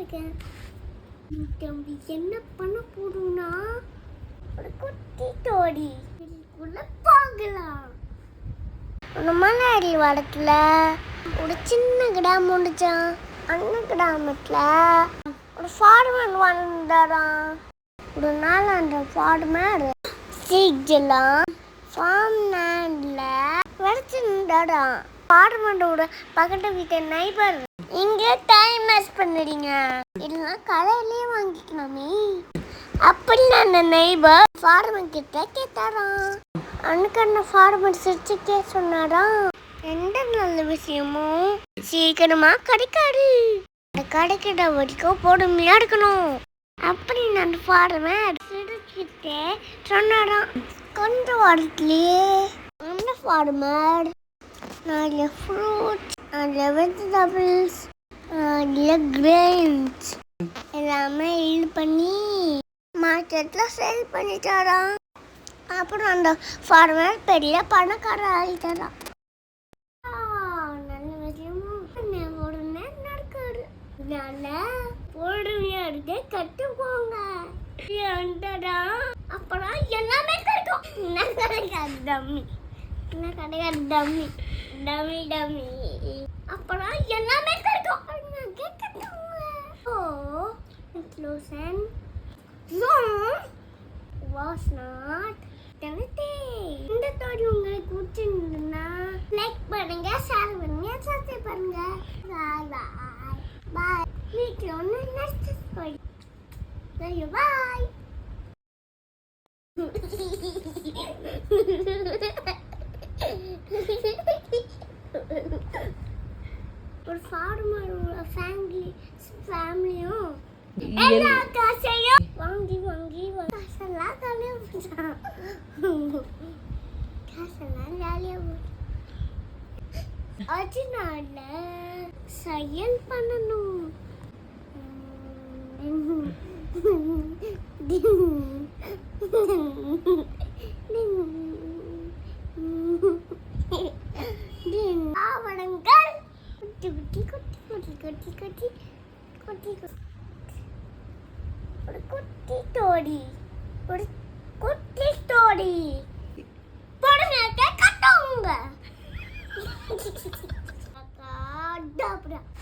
இருக்கேன். தம்பி என்ன பண்ண போறோம்னா ஒரு குட்டி தோடி இதுக்குள்ள பார்க்கலாம். ஒரு மலையடி வடத்துல ஒரு சின்ன கிராமம் உண்டுச்சான். அந்த கிராமத்துல ஒரு ஃபார்மர் வந்தாராம். ஒரு நாள் அந்த ஃபார்மர் சீஜெல்லாம் ஃபார்ம் லேண்ட்ல வரைச்சிருந்தாராம். ஃபார்மரோட பக்கத்து வீட்டு நைபர் இங்க டைம் வேஸ்ட் பண்ணுறீங்க, இல்லைன்னா கடையிலேயே வாங்கிக்கலாமே அப்படின்னு அந்த நெய்பர் ஃபார்மர் கிட்ட கேட்டாராம். அன்னைக்கு அந்த ஃபார்மர் சிரிச்சுட்டே சொன்னாராம், எந்த நல்ல விஷயமும் சீக்கிரமா கிடைக்காது, கிடைக்கிற வரைக்கும் பொறுமையா இருக்கணும் அப்படின்னு அந்த ஃபார்மர் சிரிச்சுட்டே சொன்னாராம். கொஞ்ச வாரத்திலேயே அந்த ஃபார்மர் நல்ல ஃப்ரூட்ஸ், நல்ல வெஜிடபிள்ஸ், நல்ல கிரெயின்ஸ் எல்லாமே இது பண்ணி மார்க்கெட்டில் சேல் பண்ணிட்டாராம். அப்புறம் அந்த ஃபார்மர் பெரிய பணக்காரர் ஆகிட்டாராம். நல்ல விஷயமும் உடனே நடக்காது, பொறுமையா இருக்க கற்றுக்கோங்க. அப்புறம் எல்லாமே கிடைக்கும். என்ன கிடைக்காது டம்மி, என்ன கிடைக்காது டம்மி டம்மி டம்மி. அப்புறம் எல்லாமே கிடைக்கும். Inclusion was not இந்த தோடி உங்களுக்கு பிடிச்சிருந்ததுன்னா லைக் பண்ணுங்க, ஷேர் பண்ணுங்க, சப்ஸ்கிரைப் பண்ணுங்க. பாய் பாய் பாய். வீட்டில் ஒன்று நெக்ஸ்ட் பாய் பாய். ஒரு ஃபார்மரோட ஃபேமிலியும் எல்லா காசையும் வாங்கி வாங்கி காசெல்லாம் ஜாலியாக போச்சான். காசெல்லாம் ஜாலியாக போச்சு. அதனால செயல் பண்ணணும். ஆவணங்கள் குட்டி குட்டி குட்டி குட்டி குட்டி குட்டி குட்டி ஒரு குட்டி தோடி, ஒரு குட்டி தோடி போடுங்க கட்டவங்க.